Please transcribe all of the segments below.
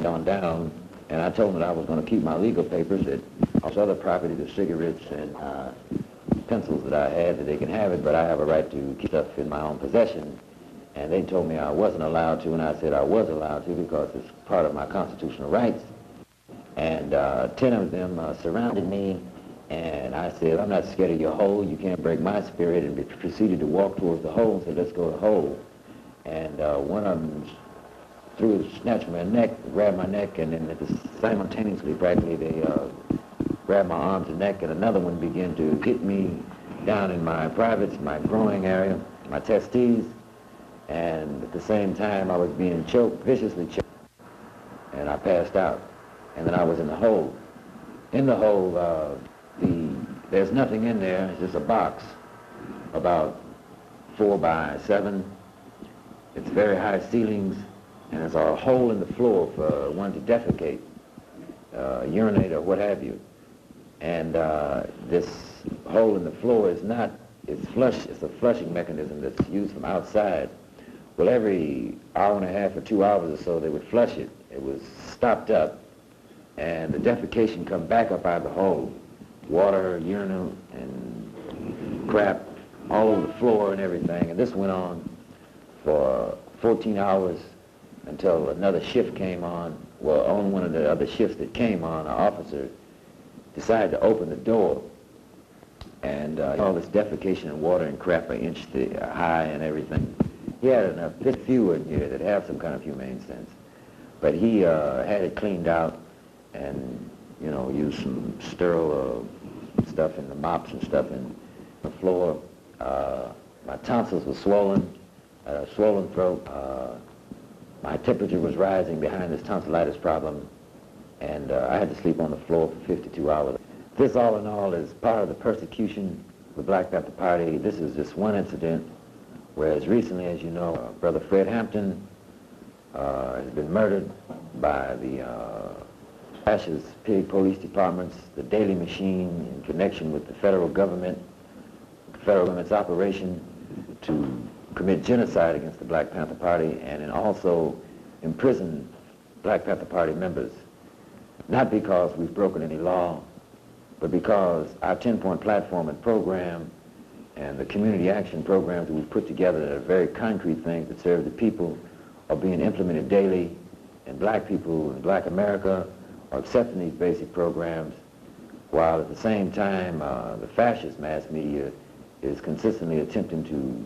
on down, and I told them that I was going to keep my legal papers, that also other property, the cigarettes and pencils that I had, that they can have it, but I have a right to keep stuff in my own possession. And they told me I wasn't allowed to, and I said I was allowed to because it's part of my constitutional rights. And 10 of them surrounded me, and I said, I'm not scared of your hole, you can't break my spirit, and proceeded to walk towards the hole and said, let's go to the hole. And one of them snatched my neck, grabbed my neck, and then simultaneously, practically, they grabbed my arms and neck, and another one began to hit me down in my privates, my groin area, my testes, and at the same time I was being choked, viciously choked, and I passed out. And then I was in the hole. In the hole, there's nothing in there, it's just a box, about 4 by 7. It's very high ceilings, and there's a hole in the floor for one to defecate, urinate, or what have you. And this hole in the floor is not, it's a flushing mechanism that's used from outside. Well, every hour and a half or 2 hours or so, they would flush it. It was stopped up, and the defecation come back up out of the hole. Water, urine, and crap all over the floor and everything. And this went on for 14 hours until another shift came on. Well, on one of the other shifts that came on, an officer decided to open the door, and all this defecation and water and crap an inch high and everything. He had enough, just few in here that have some kind of humane sense. But he had it cleaned out and, you know, used some sterile stuff in the mops and stuff in the floor. My tonsils were swollen, swollen throat. My temperature was rising behind this tonsillitis problem, and I had to sleep on the floor for 52 hours. This, all in all, is part of the persecution of the Black Panther Party. This is just one incident, whereas recently, as you know, Brother Fred Hampton has been murdered by the fascist pig police departments, the Daily Machine, in connection with the federal government's operation to commit genocide against the Black Panther Party, and also imprison Black Panther Party members. Not because we've broken any law, but because our 10-point platform and program and the community action programs that we've put together that are very concrete things that serve the people are being implemented daily, and black people in Black America are accepting these basic programs, while at the same time the fascist mass media is consistently attempting to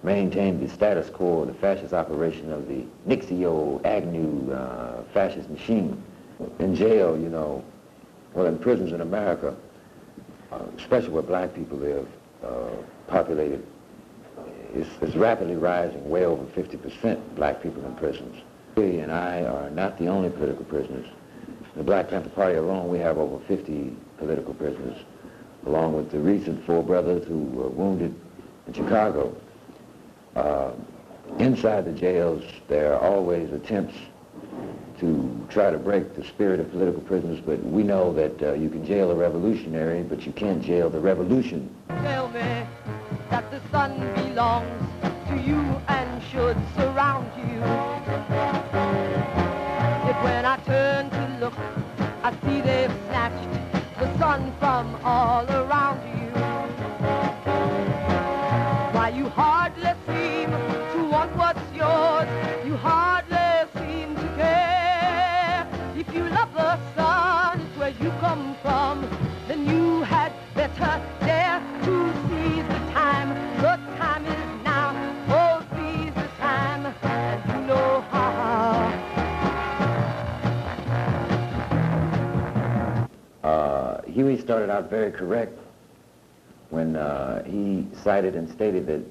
maintain the status quo, the fascist operation of the Nixio Agnew fascist machine. In jail, you know, well, in prisons in America, especially where black people live, populated, is rapidly rising, way over 50% black people in prisons. We and I are not the only political prisoners. The Black Panther Party alone, we have over 50 political prisoners, along with the recent 4 brothers who were wounded in Chicago. Inside the jails, there are always attempts to try to break the spirit of political prisoners, but we know that you can jail a revolutionary, but you can't jail the revolution. Tell me that the sun belongs to you and should surround you. Yet when I turn to look, I see they've snatched the sun from all around you. Why, you hardly seem to want what's yours, you hardly seem to care. If you love the sun, it's where you come from, then you had better dare to seize the time. The time is now, oh, seize the time, and you know how. Huey started out very correct when he cited and stated that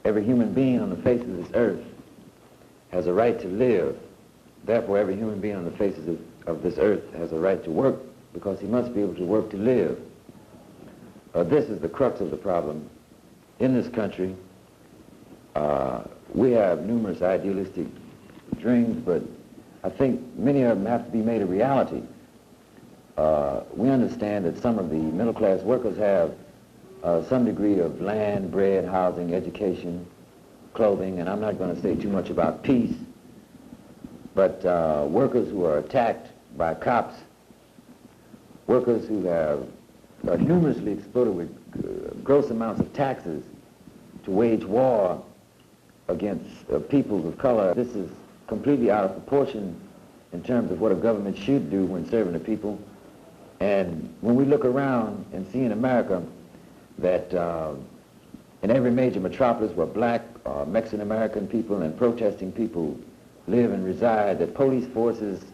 every human being on the face of this earth has a right to live. Therefore, every human being on the face of this earth has a right to work, because he must be able to work to live. This is the crux of the problem. In this country, we have numerous idealistic dreams, but I think many of them have to be made a reality. We understand that some of the middle-class workers have some degree of land, bread, housing, education, clothing, and I'm not going to say too much about peace, But workers who are attacked by cops, workers who are numerously exploited with gross amounts of taxes to wage war against peoples of color, this is completely out of proportion in terms of what a government should do when serving the people. And when we look around and see in America that in every major metropolis where black, Mexican-American people and protesting people live and reside, that police forces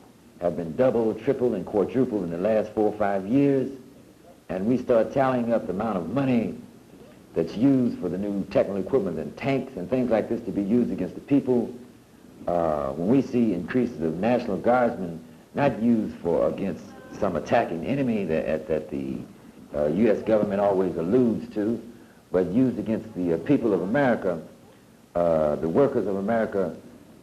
have been doubled, tripled, and quadrupled in the last 4 or 5 years, and we start tallying up the amount of money that's used for the new technical equipment and tanks and things like this to be used against the people, when we see increases of National Guardsmen not used for against some attacking enemy that the U.S. government always alludes to, but used against the people of America, the workers of America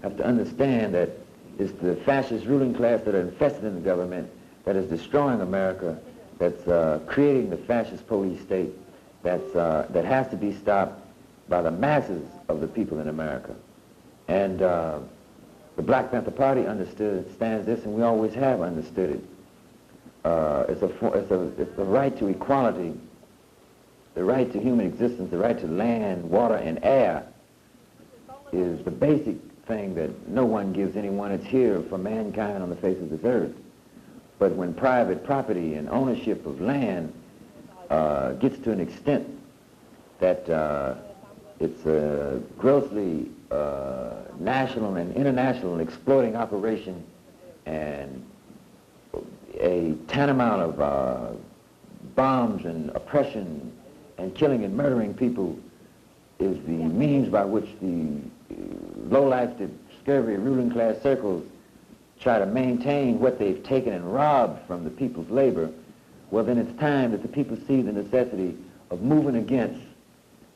have to understand that it's the fascist ruling class that are infested in the government that is destroying America, that's creating the fascist police state, that has to be stopped by the masses of the people in America. And the Black Panther Party understands this, and we always have understood it. It's the right to equality, the right to human existence, the right to land, water, and air is the basic thing that no one gives anyone. It's here for mankind on the face of this earth. But when private property and ownership of land gets to an extent that it's a grossly national and international exploiting operation and a tantamount of bombs and oppression and killing and murdering people is the means by which the low-life, scurvy ruling class circles try to maintain what they've taken and robbed from the people's labor, well, then it's time that the people see the necessity of moving against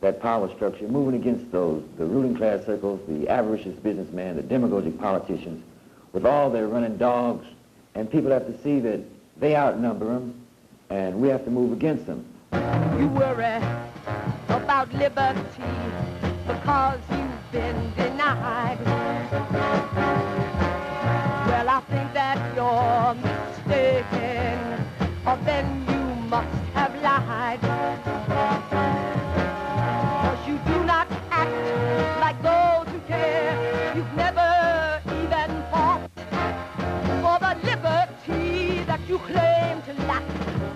that power structure, moving against the ruling class circles, the avaricious businessmen, the demagogic politicians, with all their running dogs, and people have to see that they outnumber them, and we have to move against them. You worry about liberty because you've been denied. Well, I think that you're mistaken, or then you must have lied. 'Cause you do not act like those who care. You've never even fought for the liberty that you claim to lack.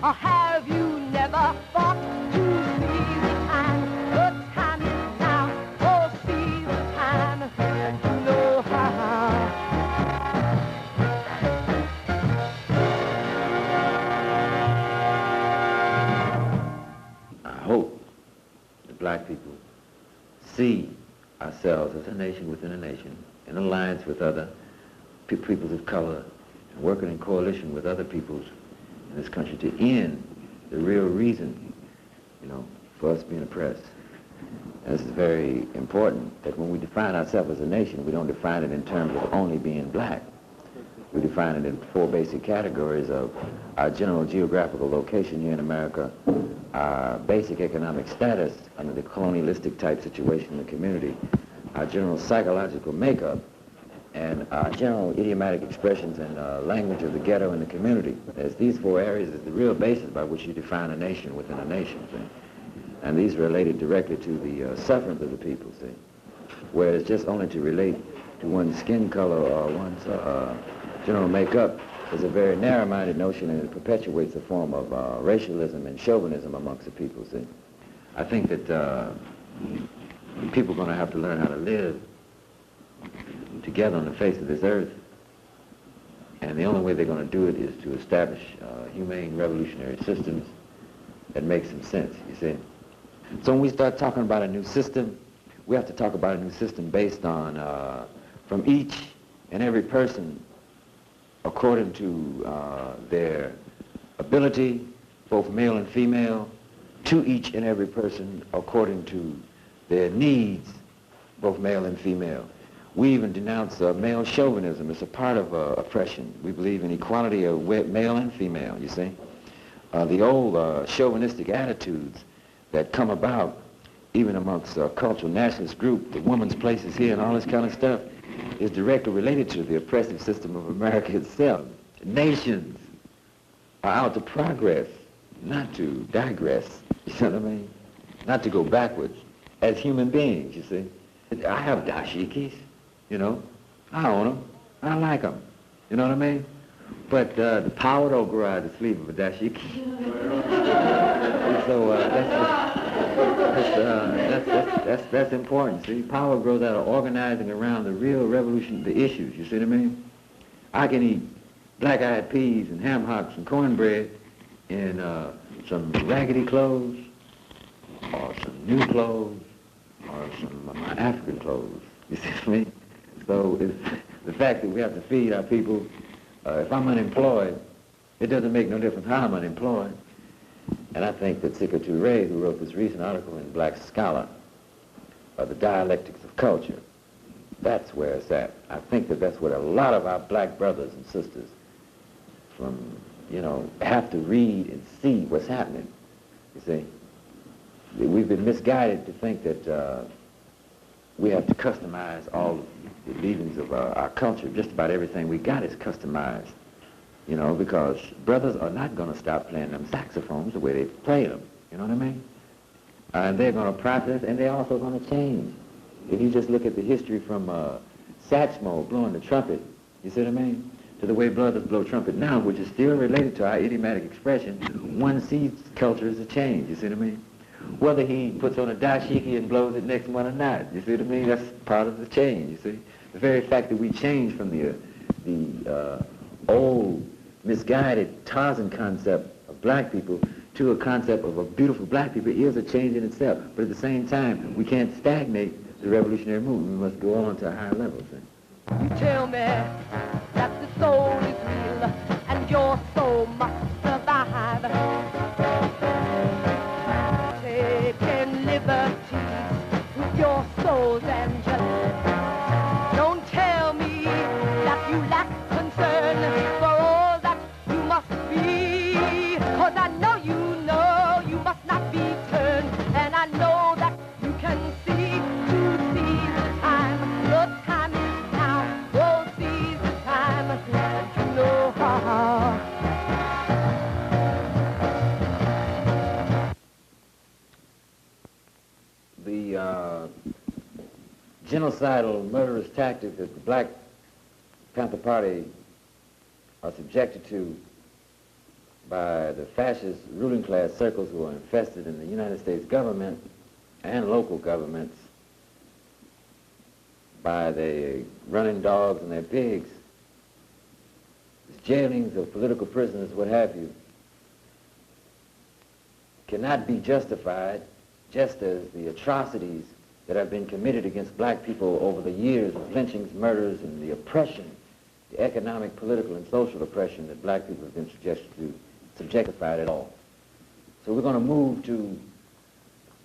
Or have you never fought to see the time? The time is now. Oh, see the time, and you know how. I hope the black people see ourselves as a nation within a nation, in alliance with other peoples of color, and working in coalition with other peoples in this country to end the real reason, for us being oppressed. And this is very important, that when we define ourselves as a nation, we don't define it in terms of only being black. We define it in 4 basic categories of our general geographical location here in America, our basic economic status under the colonialistic type situation in the community, our general psychological makeup, and our general idiomatic expressions and language of the ghetto and the community. As these 4 areas is the real basis by which you define a nation within a nation, see? And these are related directly to the sufferance of the people, see? Whereas just only to relate to one's skin color or one's general makeup is a very narrow-minded notion, and it perpetuates a form of racialism and chauvinism amongst the people, see? I think that people are going to have to learn how to live together on the face of this earth, and the only way they're going to do it is to establish humane revolutionary systems that make some sense, you see. So when we start talking about a new system, we have to talk about a new system based on, from each and every person, according to their ability, both male and female, to each and every person according to their needs, both male and female. We even denounce male chauvinism. It's a part of oppression. We believe in equality of male and female, you see. The old chauvinistic attitudes that come about even amongst cultural nationalist group, the woman's place is here and all this kind of stuff, is directly related to the oppressive system of America itself. Nations are out to progress, not to digress. You know what I mean? Not to go backwards as human beings, you see. I have dashikis, you know. I own them. I like them. You know what I mean? But the power don't grow out of the sleeve of a dashiki. So that's important. See, power grows out of organizing around the real revolution, the issues. You see what I mean? I can eat black-eyed peas and ham hocks and cornbread in some raggedy clothes, or some new clothes, or some of my African clothes. You see what I mean? So it's the fact that we have to feed our people. If I'm unemployed, it doesn't make no difference how I'm unemployed. And I think that Seale, who wrote this recent article in Black Scholar, The Dialectics of Culture, that's where it's at. I think that that's what a lot of our black brothers and sisters from, you know, have to read and see what's happening. You see? We've been misguided to think that we have to customize all the leavings of our culture. Just about everything we got is customized, you know, because brothers are not going to stop playing them saxophones the way they play them. You know what I mean? And they're going to process, and they're also going to change. If you just look at the history from Satchmo blowing the trumpet, you see what I mean, to the way brothers blow trumpet now, which is still related to our idiomatic expression, one sees culture as a change. You see what I mean? Whether he puts on a dashiki and blows it next one or not, you see what I mean? That's part of the change, you see? The very fact that we change from the old, misguided Tarzan concept of black people to a concept of a beautiful black people is a change in itself. But at the same time, we can't stagnate the revolutionary movement. We must go on to a higher level. See? You tell me that the soul is real and your soul must survive. Taking liberties with your soul's angel. Don't tell me that you lack concern for all that you must be. 'Cause I know you must not be turned. And I know that you can see to seize the time. The time is now. Oh, seize the time. And you know how. The genocidal, murderous tactic that the Black Panther Party are subjected to by the fascist ruling class circles who are infested in the United States government and local governments by the running dogs and their pigs, jailings of political prisoners, what have you, cannot be justified, just as the atrocities that have been committed against black people over the years of lynchings, murders, and the oppression, the economic, political, and social oppression that black people have been subjectified at all. So we're going to move to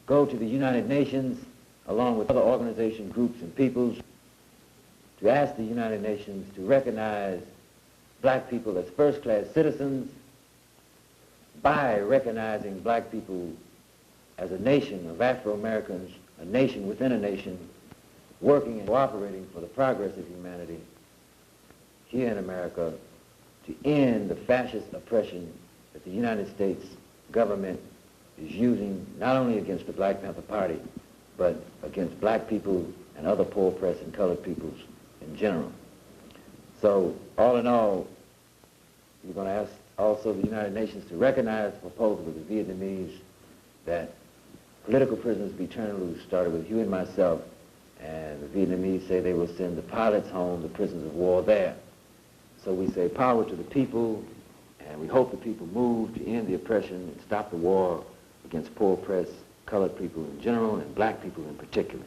go to the United Nations along with other organization groups and peoples to ask the United Nations to recognize black people as first-class citizens by recognizing black people as a nation of Afro-Americans, a nation within a nation, working and cooperating for the progress of humanity here in America to end the fascist oppression that the United States government is using not only against the Black Panther Party, but against black people and other poor, oppressed, and colored peoples in general. So, all in all, we're going to ask also the United Nations to recognize the proposal of the Vietnamese that political prisoners be turned loose, started with Hugh and myself, and the Vietnamese say they will send the pilots home, the prisoners of war there. So we say power to the people, and we hope the people move to end the oppression and stop the war against poor, oppressed, colored people in general and black people in particular.